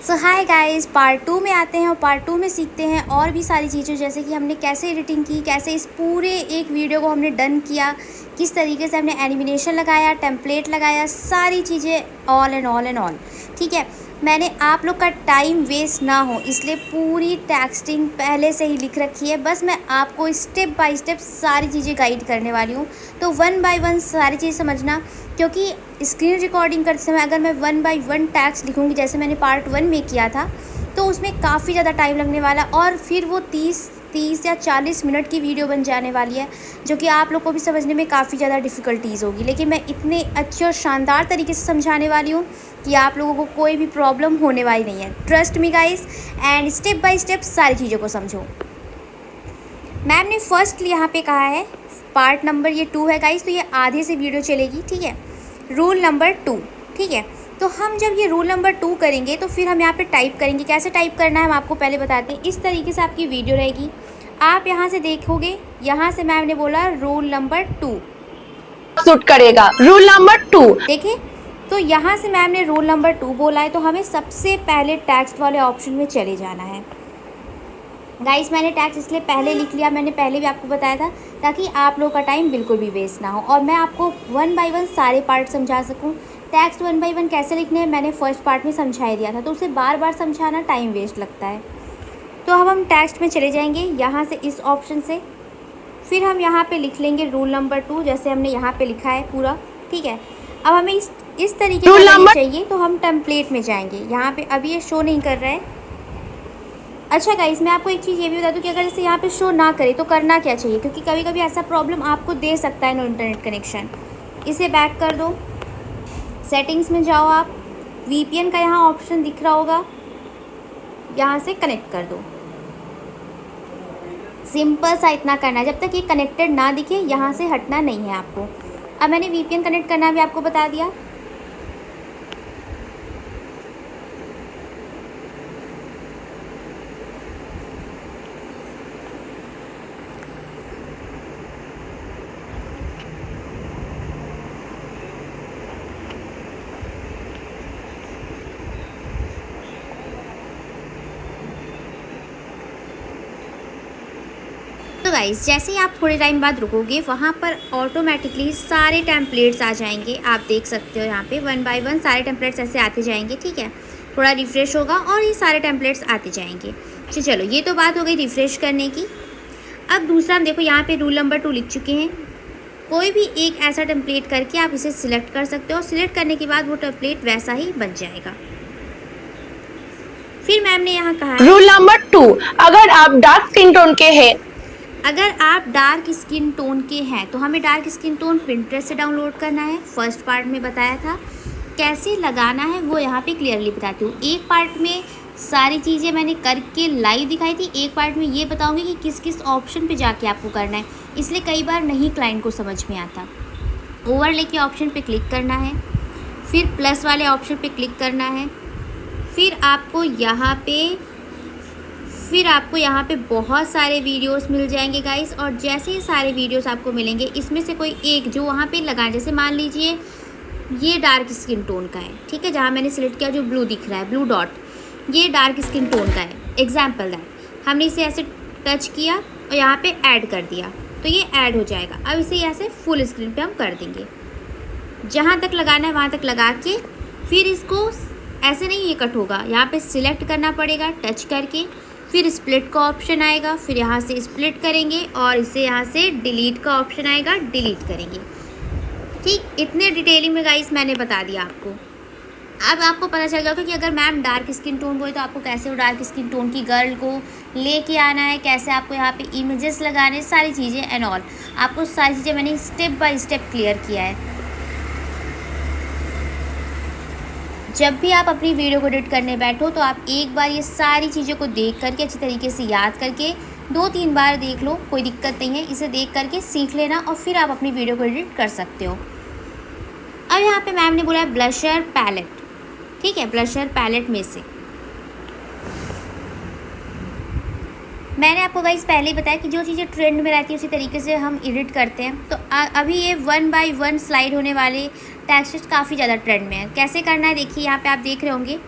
सो hi guys, part 2 में आते हैं और पार्ट 2 में सीखते हैं और भी सारी चीज़ें, जैसे कि हमने कैसे एडिटिंग की, कैसे इस पूरे एक वीडियो को हमने डन किया, किस तरीके से हमने एनिमेशन लगाया, टेम्पलेट लगाया, सारी चीज़ें ऑल एंड ऑल। ठीक है, मैंने आप लोग का टाइम वेस्ट ना हो इसलिए पूरी टेक्स्टिंग पहले से ही लिख रखी है। बस मैं आपको स्टेप बाय स्टेप सारी चीज़ें गाइड करने वाली हूँ, तो वन बाय वन सारी चीज़ समझना, क्योंकि स्क्रीन रिकॉर्डिंग करते समय अगर मैं वन बाय वन टैक्स लिखूँगी जैसे मैंने पार्ट 1 में किया था, तो उसमें काफ़ी ज़्यादा टाइम लगने वाला और फिर वो 30 या 40 मिनट की वीडियो बन जाने वाली है, जो कि आप लोग को भी समझने में काफ़ी ज़्यादा डिफ़िकल्टीज़ होगी। लेकिन मैं इतने अच्छे और शानदार तरीके से समझाने वाली हूँ कि आप लोगों को कोई भी प्रॉब्लम होने वाली नहीं है। Trust me guys, and step by step सारी चीज़ों को समझो। मैम ने फर्स्ट यहाँ पे कहा है पार्ट नंबर ये 2 है गाइस, तो ये आधे से वीडियो चलेगी। ठीक है, रूल नंबर 2। ठीक है, तो हम जब ये रूल नंबर 2 करेंगे तो फिर हम यहाँ पे टाइप करेंगे। कैसे टाइप करना है हम आपको पहले बताते हैं। इस तरीके से आपकी वीडियो रहेगी, आप यहाँ से देखोगे, यहाँ से मैम ने बोला रूल नंबर 2 सूट करेगा। रूल नंबर 2 देखिए, तो यहाँ से मैम ने रूल नंबर 2 बोला है, तो हमें सबसे पहले टेक्स्ट वाले ऑप्शन में चले जाना है। गाइस, मैंने टैक्स इसलिए पहले लिख लिया, मैंने पहले भी आपको बताया था, ताकि आप लोग का टाइम बिल्कुल भी वेस्ट ना हो और मैं आपको वन बाय वन सारे पार्ट समझा सकूं। टैक्स वन बाय वन कैसे लिखने हैं मैंने फर्स्ट पार्ट में समझा ही दिया था, तो उसे बार बार समझाना टाइम वेस्ट लगता है। तो अब हम टेक्स्ट में चले जाएंगे यहाँ से, इस ऑप्शन से, फिर हम यहाँ पर लिख लेंगे रूल नंबर 2 जैसे हमने यहाँ पर लिखा है पूरा। ठीक है, अब हमें इस तरीके का चाहिए, तो हम टेम्पलेट में जाएंगे। यहाँ पर अभी ये शो नहीं कर रहा है। अच्छा गाइस, मैं आपको एक चीज़ ये भी बता दूं कि अगर जैसे यहाँ पे शो ना करे तो करना क्या चाहिए, क्योंकि कभी कभी ऐसा प्रॉब्लम आपको दे सकता है नो इंटरनेट कनेक्शन। इसे बैक कर दो, सेटिंग्स में जाओ, आप VPN का यहाँ ऑप्शन दिख रहा होगा, यहाँ से कनेक्ट कर दो। सिंपल सा इतना करना है, जब तक ये कनेक्टेड ना दिखे यहाँ से हटना नहीं है आपको। अब मैंने VPN कनेक्ट करना भी आपको बता दिया। तो गाइस, जैसे ही आप थोड़े टाइम बाद रुकोगे वहाँ पर ऑटोमेटिकली सारे टेम्पलेट्स आ जाएंगे। आप देख सकते हो यहाँ पे वन बाय वन सारे टेम्पलेट्स ऐसे आते जाएंगे। ठीक है, थोड़ा रिफ़्रेश होगा और ये सारे टेम्पलेट्स आते जाएंगे। तो चलो, ये तो बात हो गई रिफ़्रेश करने की। अब दूसरा हम देखो, यहाँ पे रूल नंबर 2 लिख चुके हैं। कोई भी एक ऐसा टेम्पलेट करके आप इसे सिलेक्ट कर सकते हो और सिलेक्ट करने के बाद वो टेम्पलेट वैसा ही बन जाएगा। फिर मैम ने यहाँ कहा रूल नंबर 2, अगर आप डार्क स्किन टोन के हैं, अगर आप डार्क स्किन टोन के हैं तो हमें डार्क स्किन टोन पिंटरेस्ट से डाउनलोड करना है। फर्स्ट पार्ट में बताया था कैसे लगाना है, वो यहाँ पे क्लियरली बताती हूँ। एक पार्ट में सारी चीज़ें मैंने करके लाइव दिखाई थी, एक पार्ट में ये बताऊँगी कि किस किस ऑप्शन पे जाके आपको करना है, इसलिए कई बार नहीं क्लाइंट को समझ में आता। ओवरले के ऑप्शन पे क्लिक करना है, फिर प्लस वाले ऑप्शन पे क्लिक करना है, फिर आपको यहाँ पे बहुत सारे वीडियोस मिल जाएंगे गाइस। और जैसे ही सारे वीडियोस आपको मिलेंगे, इसमें से कोई एक जो वहाँ पे लगाएं, जैसे मान लीजिए ये डार्क स्किन टोन का है। ठीक है, जहाँ मैंने सिलेक्ट किया जो ब्लू दिख रहा है, ब्लू डॉट, ये डार्क स्किन टोन का है। एग्जाम्पल दैट हमने इसे ऐसे टच किया और यहाँ पे ऐड कर दिया, तो ये ऐड हो जाएगा। अब इसे ऐसे फुल स्क्रीन पे हम कर देंगे, जहाँ तक लगाना है वहाँ तक लगा के, फिर इसको ऐसे नहीं ये कट होगा, यहाँ पे सिलेक्ट करना पड़ेगा टच करके, फिर स्प्लिट का ऑप्शन आएगा, फिर यहाँ से स्प्लिट करेंगे और इसे यहाँ से डिलीट का ऑप्शन आएगा, डिलीट करेंगे। ठीक, इतने डिटेलिंग में गाइस मैंने बता दिया आपको। अब आपको पता चल गया कि अगर मैम डार्क स्किन टोन बोले तो आपको कैसे वो डार्क स्किन टोन की गर्ल को लेके आना है, कैसे आपको यहाँ पे इमेजेस लगाने, सारी चीज़ें एंड ऑल। आपको सारी चीज़ें मैंने स्टेप बाय स्टेप क्लियर किया है। जब भी आप अपनी वीडियो को एडिट करने बैठो तो आप एक बार ये सारी चीज़ों को देख करके, अच्छी तरीके से याद करके 2-3 बार देख लो, कोई दिक्कत नहीं है। इसे देख करके सीख लेना और फिर आप अपनी वीडियो को एडिट कर सकते हो। अब यहाँ पे मैम ने बोला है ब्लशर पैलेट। ठीक है, ब्लशर पैलेट में से मैंने आपको गाइस पहले ही बताया कि जो चीज़ें ट्रेंड में रहती है उसी तरीके से हम एडिट करते हैं। तो अभी ये वन बाय वन स्लाइड होने वाले टेक्स्ट काफ़ी ज़्यादा ट्रेंड में है। कैसे करना है देखिए, यहाँ पे आप देख रहे होंगे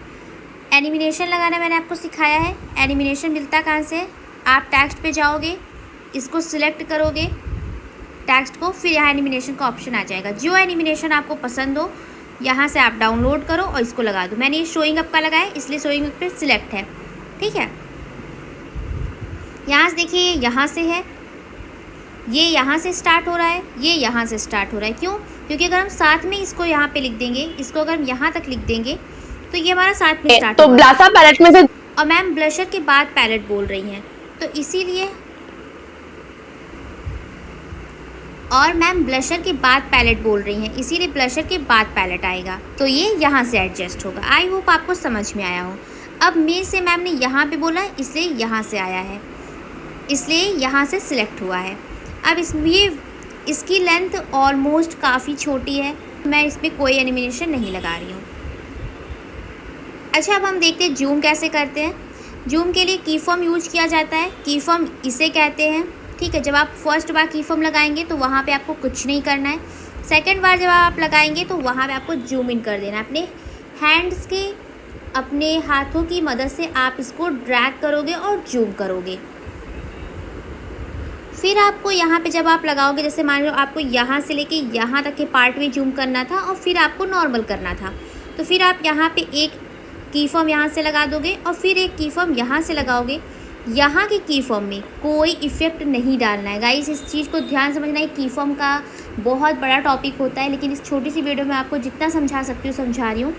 एनिमेशन लगाना मैंने आपको सिखाया है। एनिमेशन मिलता कहाँ से? आप टेक्स्ट पे जाओगे, इसको सिलेक्ट करोगे टेक्स्ट को, फिर यहाँ एनिमेशन का ऑप्शन आ जाएगा। जो एनिमेशन आपको पसंद हो यहाँ से आप डाउनलोड करो और इसको लगा दो। मैंने ये शोइंग अप का लगाया इसलिए शोइंग अप पे सिलेक्ट है, ठीक है। यहाँ से देखिए ये यहाँ से है, ये यहाँ से स्टार्ट हो रहा है, ये यहाँ से स्टार्ट हो रहा है। क्यों? क्योंकि अगर हम साथ में इसको यहाँ पे लिख देंगे, इसको अगर हम यहाँ तक लिख देंगे तो ये हमारा साथ में स्टार्ट तो होगा। ब्लासा पैलेट में से और मैम ब्लशर के बाद पैलेट बोल रही हैं तो इसीलिए, और मैम ब्लशर के बाद पैलेट बोल रही हैं इसीलिए ब्लशर के बाद पैलेट आएगा, तो ये यहाँ से एडजस्ट होगा। आई होप आपको समझ में आया हो। अब मे से मैम ने यहाँ पे बोला इसलिए यहाँ से आया है, इसलिए यहाँ से सिलेक्ट हुआ है। अब इसकी लेंथ ऑलमोस्ट काफ़ी छोटी है, मैं इसमें कोई एनिमेशन नहीं लगा रही हूँ। अच्छा, अब हम देखते हैं जूम कैसे करते हैं। जूम के लिए की फॉर्म यूज किया जाता है। की फॉर्म इसे कहते हैं, ठीक है। जब आप फर्स्ट बार की फॉर्म लगाएंगे तो वहाँ पे आपको कुछ नहीं करना है। सेकंड बार जब आप लगाएंगे तो वहाँ पे आपको जूम इन कर देना है। अपने हैंड्स के, अपने हाथों की मदद से आप इसको ड्रैग करोगे और जूम करोगे। फिर आपको यहाँ पे जब आप लगाओगे, जैसे मान लो आपको यहाँ से लेके यहाँ तक के पार्ट में जूम करना था और फिर आपको नॉर्मल करना था, तो फिर आप यहाँ पे एक की फॉर्म यहाँ से लगा दोगे और फिर एक की फॉर्म यहाँ से लगाओगे। यहाँ की की फॉर्म में कोई इफ़ेक्ट नहीं डालना है गाइस, इस चीज़ को ध्यान समझना है। की फॉर्म का बहुत बड़ा टॉपिक होता है, लेकिन इस छोटी सी वीडियो में आपको जितना समझा सकती हूँ समझा रही हूँ।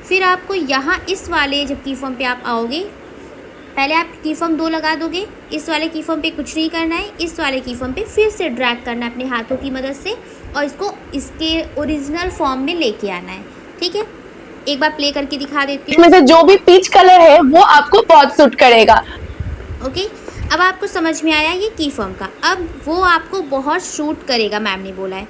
फिर आपको यहाँ इस वाले जब की फॉर्म पे आप आओगे, पहले आप की फॉर्म 2 लगा दोगे, इस वाले की फॉर्म पे कुछ नहीं करना है, इस वाले की फॉर्म पे फिर से ड्रैग करना है अपने हाथों की मदद से और इसको इसके ओरिजिनल फॉर्म में लेके आना है, ठीक है। एक बार प्ले करके दिखा देती हूँ। इसमें से जो भी पीच कलर है वो आपको बहुत सूट करेगा। ओके, अब आपको समझ में आया ये की फॉर्म का। अब वो आपको बहुत शूट करेगा मैम ने बोला है,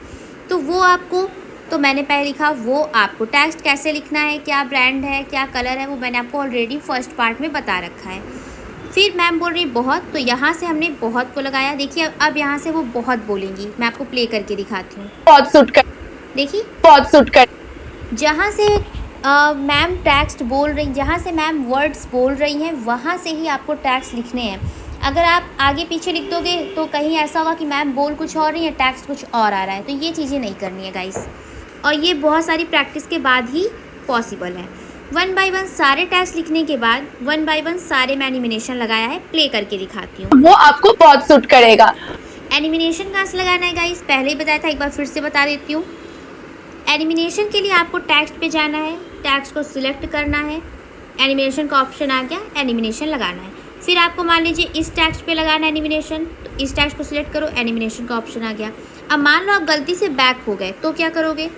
तो वो आपको, तो मैंने पहले लिखा वो आपको टेक्स्ट कैसे लिखना है, क्या ब्रांड है, क्या कलर है, वो मैंने आपको ऑलरेडी फर्स्ट पार्ट में बता रखा है। फिर मैम बोल रही बहुत, तो यहाँ से हमने बहुत को लगाया। देखिए अब यहाँ से वो बहुत बोलेंगी, मैं आपको प्ले करके दिखाती हूँ। बहुत सूट कर, देखिए बहुत सूट कर। जहाँ से मैम टेक्स्ट बोल रही, जहाँ से मैम वर्ड्स बोल रही हैं वहाँ से ही आपको टेक्स्ट लिखने हैं। अगर आप आगे पीछे लिख दोगे तो कहीं ऐसा होगा कि मैम बोल कुछ और रही है, टेक्स्ट कुछ और आ रहा है, तो ये चीज़ें नहीं करनी है गाइस। और ये बहुत सारी प्रैक्टिस के बाद ही पॉसिबल है। 1 बाय 1 सारे टेक्स्ट लिखने के बाद 1 बाय 1 सारे में एनिमेशन लगाया है, प्ले करके दिखाती हूँ। वो आपको बहुत सूट करेगा। एनिमेशन कहाँ से लगाना है गाइस, पहले ही बताया था, एक बार फिर से बता देती हूँ। एनिमेशन के लिए आपको टेक्स्ट पे जाना है, टेक्स्ट को सिलेक्ट करना है, एनिमेशन का ऑप्शन आ गया, एनिमेशन लगाना है। फिर आपको मान लीजिए इस टेक्स्ट पे लगाना है एनिमेशन, तो इस टेक्स्ट को सिलेक्ट करो, एनिमेशन का ऑप्शन आ गया। अब मान लो आप गलती से बैक हो गए तो क्या करोगे,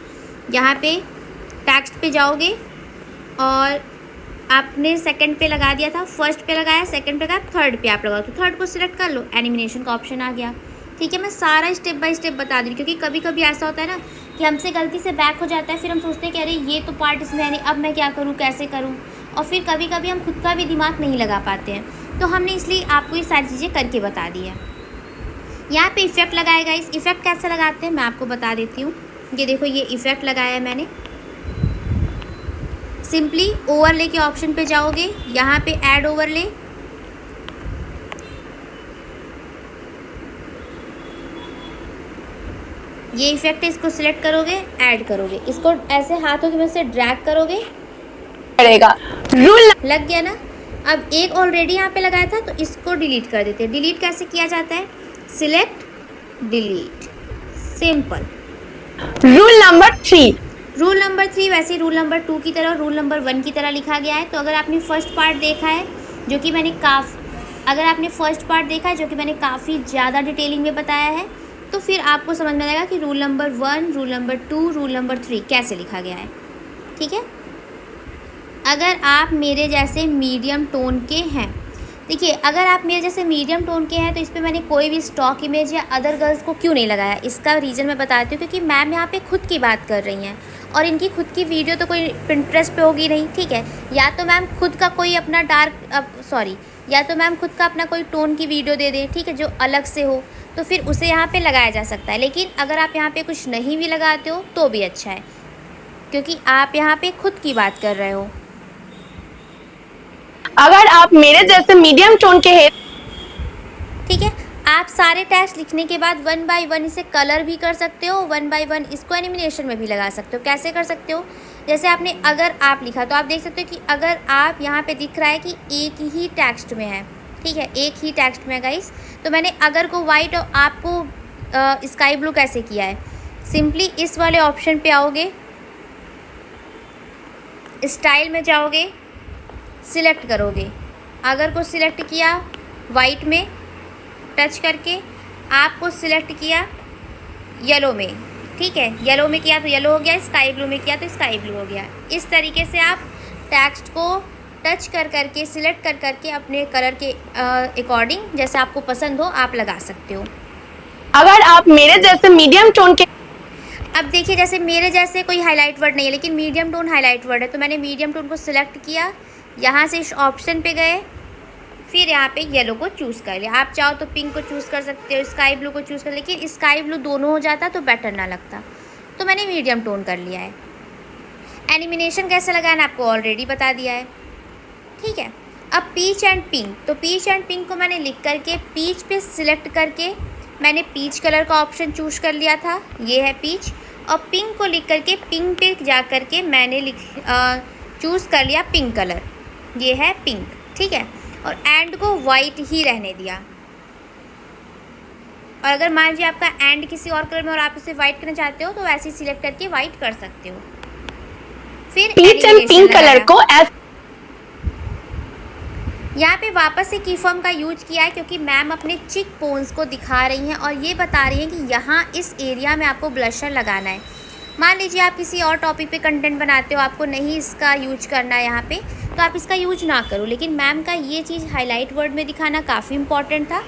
यहाँ पे टेक्स्ट पे जाओगे और आपने सेकंड पे लगा दिया था, फर्स्ट पे लगाया, सेकंड पे लगाया, थर्ड पे आप लगाओ, तो थर्ड को सिलेक्ट कर लो, एनिमेशन का ऑप्शन आ गया, ठीक है। मैं सारा स्टेप बाय स्टेप बता दी क्योंकि कभी कभी ऐसा होता है ना कि हमसे गलती से बैक हो जाता है, फिर हम सोचते हैं कि अरे ये तो पार्ट इसमें है नहीं, अब मैं क्या करूँ, कैसे करूँ, और फिर कभी कभी हम खुद का भी दिमाग नहीं लगा पाते हैं, तो हमने इसलिए आपको ये सारी चीज़ें करके बता दी है। यहाँ पे इफ़ेक्ट लगाएगा, इस इफ़ेक्ट कैसे लगाते हैं मैं आपको बता देती हूँ। ये देखो ये इफ़ेक्ट लगाया है मैंने। सिंपली ओवरले के ऑप्शन पे जाओगे, यहाँ पे ऐड ओवरले, ये इफेक्ट है, इसको सिलेक्ट करोगे, ऐड करोगे, इसको ऐसे हाथों की मदद से ड्रैग करोगे, करेगा। रूल लग गया ना। अब एक ऑलरेडी यहाँ पे लगाया था तो इसको डिलीट कर देते हैं। डिलीट कैसे किया जाता है, select delete, simple. Rule number 3, rule number 3 वैसे रूल नंबर 2 की तरह, रूल नंबर 1 की तरह लिखा गया है। तो अगर आपने फर्स्ट पार्ट देखा है जो कि मैंने काफ़ी ज़्यादा डिटेलिंग में बताया है, तो फिर आपको समझ में आएगा कि rule number 1, rule number 2, rule number 3 कैसे लिखा गया है, ठीक है। अगर आप मेरे जैसे मीडियम टोन के हैं, देखिए अगर आप मेरे जैसे मीडियम टोन के हैं तो इस पर मैंने कोई भी स्टॉक इमेज या अदर गर्ल्स को क्यों नहीं लगाया, इसका रीज़न मैं बताती हूँ। क्योंकि मैम यहाँ पे खुद की बात कर रही हैं और इनकी खुद की वीडियो तो कोई पिंटरेस्ट पे होगी नहीं, ठीक है। या तो मैम खुद का कोई अपना या तो मैम खुद का अपना कोई टोन की वीडियो दे दे, ठीक है, जो अलग से हो, तो फिर उसे यहाँ पे लगाया जा सकता है। लेकिन अगर आप यहाँ पे कुछ नहीं भी लगाते हो तो भी अच्छा है, क्योंकि आप यहाँ पे खुद की बात कर रहे हो। अगर आप मेरे जैसे मीडियम टोन के हेयर, ठीक है। आप सारे टैग्स लिखने के बाद 1 बाय 1 इसे कलर भी कर सकते हो, 1 बाय 1 इसको एनिमेशन में भी लगा सकते हो। कैसे कर सकते हो? जैसे आपने अगर आप लिखा तो आप देख सकते हो कि अगर आप यहाँ पे दिख रहा है कि एक ही टेक्स्ट में है, ठीक है, एक ही टेक्स्ट में है गाइस। तो मैंने अगर को वाइट और आपको स्काई ब्लू कैसे किया है, सिंपली इस वाले ऑप्शन पे आओगे, स्टाइल में जाओगे, सिलेक्ट करोगे, अगर को सिलेक्ट किया वाइट में टच करके, आपको सिलेक्ट किया येलो में, ठीक है, येलो में किया तो येलो हो गया, स्काई ब्लू में किया तो स्काई ब्लू हो गया। इस तरीके से आप टेक्स्ट को टच कर करके सिलेक्ट कर करके अपने कलर के अकॉर्डिंग जैसे आपको पसंद हो आप लगा सकते हो। अगर आप मेरे जैसे मीडियम टोन के, अब देखिए जैसे मेरे जैसे कोई हाईलाइट वर्ड नहीं है लेकिन मीडियम टोन हाईलाइट वर्ड है, तो मैंने मीडियम टोन को सिलेक्ट किया, यहाँ से इस ऑप्शन पे गए, फिर यहाँ पे येलो को चूज़ कर लिया। आप चाहो तो पिंक को चूज़ कर सकते हो, स्काई ब्लू को चूज़ कर, लेकिन स्काई ब्लू दोनों हो जाता तो बेटर ना लगता, तो मैंने मीडियम टोन कर लिया है। एनिमेशन कैसे लगाना आपको ऑलरेडी बता दिया है, ठीक है। अब पीच एंड पिंक, तो पीच एंड पिंक को मैंने लिख करके पीच पे सिलेक्ट करके मैंने पीच कलर का ऑप्शन चूज़ कर लिया था, ये है पीच, और पिंक को लिख करके पिंक पे जा करके मैंने चूज़ कर लिया पिंक कलर, ये है पिंक, ठीक है। और एंड को वाइट ही रहने दिया, और अगर मान लीजिए आपका एंड किसी और कलर में और आप उसे वाइट करना चाहते हो तो वैसे ही सिलेक्ट करके वाइट कर सकते हो। फिर पीच एंड पिंक कलर को यहाँ पे वापस से की फॉर्म का यूज किया है क्योंकि मैम अपने चिक बोन्स को दिखा रही हैं और ये बता रही हैं कि यहाँ इस एरिया में आपको ब्लशर लगाना है। मान लीजिए आप किसी और टॉपिक पे कंटेंट बनाते हो, आपको नहीं इसका यूज करना है यहाँ पे, तो आप इसका यूज ना करो, लेकिन मैम का ये चीज़ हाईलाइट वर्ड में दिखाना काफ़ी इंपॉर्टेंट था,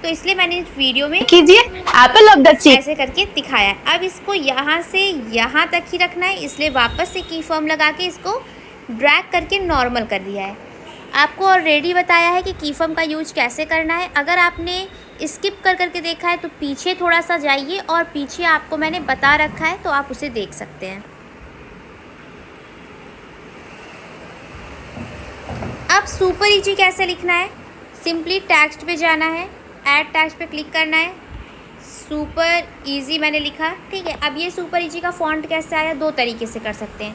तो इसलिए मैंने इस वीडियो में कीजिए एप्पल ऑफ द चिक ऐसे करके दिखाया है। अब इसको यहाँ से यहाँ तक ही रखना है, इसलिए वापस से की फॉर्म लगा के इसको ड्रैग करके नॉर्मल कर दिया है। आपको ऑलरेडी बताया है कि की फॉर्म का यूज कैसे करना है। अगर आपने स्किप कर करके देखा है तो पीछे थोड़ा सा जाइए और पीछे आपको मैंने बता रखा है तो आप उसे देख सकते हैं। अब सुपर इजी कैसे लिखना है, सिंपली टेक्स्ट पे जाना है, ऐड टेक्स्ट पे क्लिक करना है, सुपर इजी मैंने लिखा, ठीक है। अब ये सुपर इजी का फॉन्ट कैसे आया, दो तरीके से कर सकते हैं।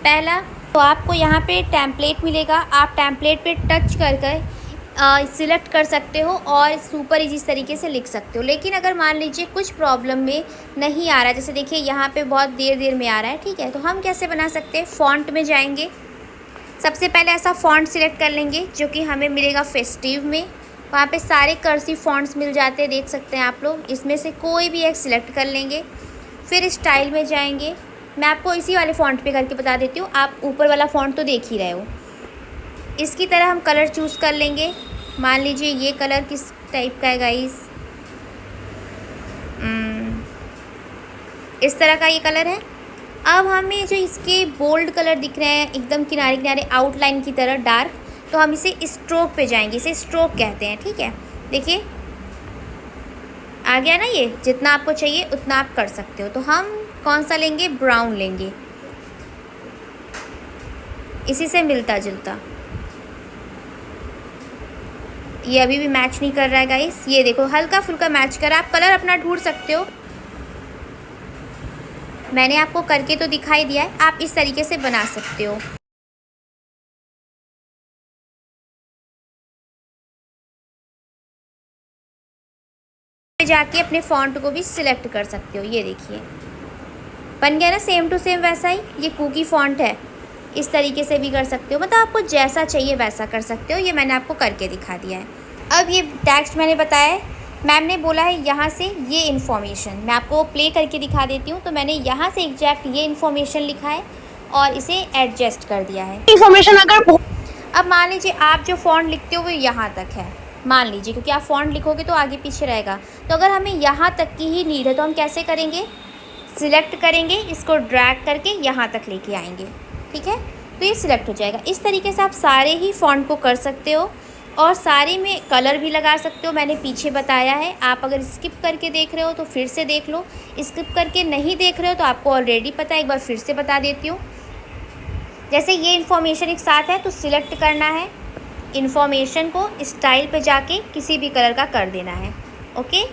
पहला तो आपको यहाँ पे टेम्पलेट मिलेगा, आप टेम्पलेट पे टच कर कर सिलेक्ट कर सकते हो और सुपर इजी इस तरीके से लिख सकते हो। लेकिन अगर मान लीजिए कुछ प्रॉब्लम में नहीं आ रहा, जैसे देखिए यहाँ पे बहुत देर में आ रहा है, ठीक है, तो हम कैसे बना सकते हैं, फ़ॉन्ट में जाएंगे, सबसे पहले ऐसा फ़ॉन्ट सिलेक्ट कर लेंगे जो कि हमें मिलेगा फेस्टिव में, वहाँ पे सारे कर्सिव फ़ॉन्ट्स मिल जाते हैं, देख सकते हैं आप लोग, इसमें से कोई भी एक सिलेक्ट कर लेंगे। फिर स्टाइल में जाएंगे, मैं आपको इसी वाले फ़ॉन्ट पे करके बता देती हूँ, आप ऊपर वाला फ़ॉन्ट तो देख ही रहे हो। इसकी तरह हम कलर चूज़ कर लेंगे, मान लीजिए ये कलर किस टाइप का है गाइस, इस तरह का ये कलर है। अब हमें जो इसके बोल्ड कलर दिख रहे हैं एकदम किनारे किनारे आउटलाइन की तरह डार्क, तो हम इसे स्ट्रोक पे जाएंगे, इसे स्ट्रोक कहते हैं, ठीक है। देखिए आ गया ना, ये जितना आपको चाहिए उतना आप कर सकते हो। तो हम कौन सा लेंगे, ब्राउन लेंगे, इसी से मिलता जुलता। ये अभी भी मैच नहीं कर रहा है गाइस, ये देखो हल्का फुल्का मैच कर, आप कलर अपना ढूंढ सकते हो, मैंने आपको करके तो दिखाई दिया है, आप इस तरीके से बना सकते हो। जाके अपने फॉन्ट को भी सिलेक्ट कर सकते हो, ये देखिए बन गया ना सेम टू सेम वैसा ही। ये कुकी फॉन्ट है, इस तरीके से भी कर सकते हो, मतलब आपको जैसा चाहिए वैसा कर सकते हो, ये मैंने आपको करके दिखा दिया है। अब ये टेक्स्ट मैंने बताया है, मैम ने बोला है यहाँ से ये इन्फॉर्मेशन, मैं आपको प्ले करके दिखा देती हूँ। तो मैंने यहाँ से एग्जैक्ट ये इन्फॉर्मेशन लिखा है और इसे एडजस्ट कर दिया है। इन्फॉर्मेशन अगर अब मान लीजिए आप जो फॉन्ट लिखते हो वो यहाँ तक है, मान लीजिए, क्योंकि आप फॉन्ट लिखोगे तो आगे पीछे रहेगा, तो अगर हमें यहाँ तक की ही नीड है तो हम कैसे करेंगे, सिलेक्ट करेंगे, इसको ड्रैग करके यहाँ तक लेके आएंगे, ठीक है, तो ये सिलेक्ट हो जाएगा। इस तरीके से आप सारे ही फॉन्ट को कर सकते हो और सारे में कलर भी लगा सकते हो, मैंने पीछे बताया है। आप अगर स्किप करके देख रहे हो तो फिर से देख लो, स्किप करके नहीं देख रहे हो तो आपको ऑलरेडी पता है, एक बार फिर से बता देती हूँ। जैसे ये इन्फॉर्मेशन एक साथ है तो सिलेक्ट करना है, इन्फॉर्मेशन को स्टाइल पे जाके किसी भी कलर का कर देना है। ओके,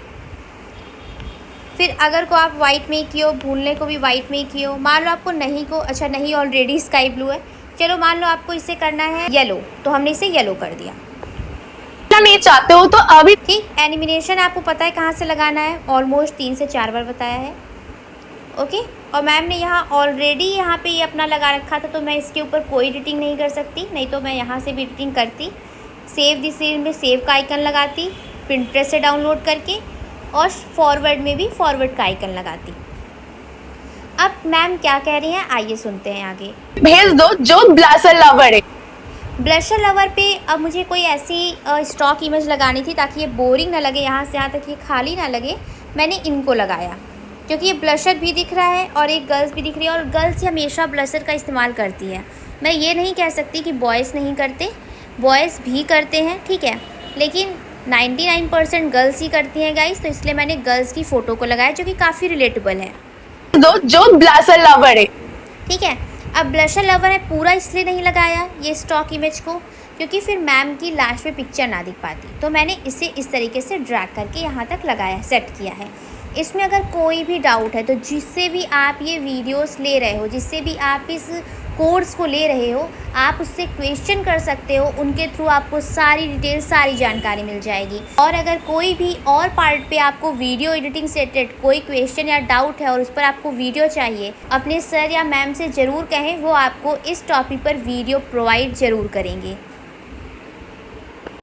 फिर अगर को आप वाइट में किए हो, भूलने को भी वाइट में किए हो, मान लो आपको नहीं को, अच्छा नहीं ऑलरेडी स्काई ब्लू है, चलो मान लो आपको इसे करना है येलो, तो हमने इसे येलो कर दिया। नहीं चाहते हो तो अभी ठीक, एनिमेशन आपको पता है कहाँ से लगाना है, ऑलमोस्ट 3 से 4 बार बताया है। ओके, और मैम ने यहाँ ऑलरेडी यहाँ पे ये अपना लगा रखा था, तो मैं इसके ऊपर कोई एडिटिंग नहीं कर सकती, नहीं तो मैं यहाँ से भी एडिटिंग करती। सेव दिस सीन में सेव का आइकन लगाती, पिंटरेस्ट से डाउनलोड करके, और फॉरवर्ड में भी फॉरवर्ड का आइकन लगाती। अब मैम क्या कह रही हैं, आइए सुनते हैं आगे। भेज दो जो ब्लशर लवर है। ब्लशर लवर पे अब मुझे कोई ऐसी स्टॉक इमेज लगानी थी ताकि ये बोरिंग ना लगे, यहाँ से यहाँ तक ये खाली ना लगे। मैंने इनको लगाया क्योंकि ये ब्लशर भी दिख रहा है और एक गर्ल्स भी दिख रही है, और गर्ल्स हमेशा ब्लशर का इस्तेमाल करती है। मैं ये नहीं कह सकती कि बॉयज़ नहीं करते, बॉयज़ भी करते हैं, ठीक है, लेकिन 99% गर्ल्स ही करती हैं गाइस, तो इसलिए मैंने गर्ल्स की फ़ोटो को लगाया जो कि काफ़ी रिलेटेबल है। दो जो ब्लशर लवर है। ठीक है, अब ब्लशर लवर है पूरा इसलिए नहीं लगाया ये स्टॉक इमेज को, क्योंकि फिर मैम की लास्ट में पिक्चर ना दिख पाती, तो मैंने इसे इस तरीके से ड्रैग करके यहाँ तक लगाया, सेट किया है। इसमें अगर कोई भी डाउट है तो जिससे भी आप ये वीडियोस ले रहे हो, जिससे भी आप इस कोर्स को ले रहे हो, आप उससे क्वेश्चन कर सकते हो, उनके थ्रू आपको सारी डिटेल, सारी जानकारी मिल जाएगी। और अगर कोई भी और पार्ट पे आपको वीडियो एडिटिंग से रिलेटेड कोई क्वेश्चन या डाउट है और उस पर आपको वीडियो चाहिए, अपने सर या मैम से ज़रूर कहें, वो आपको इस टॉपिक पर वीडियो प्रोवाइड ज़रूर करेंगे।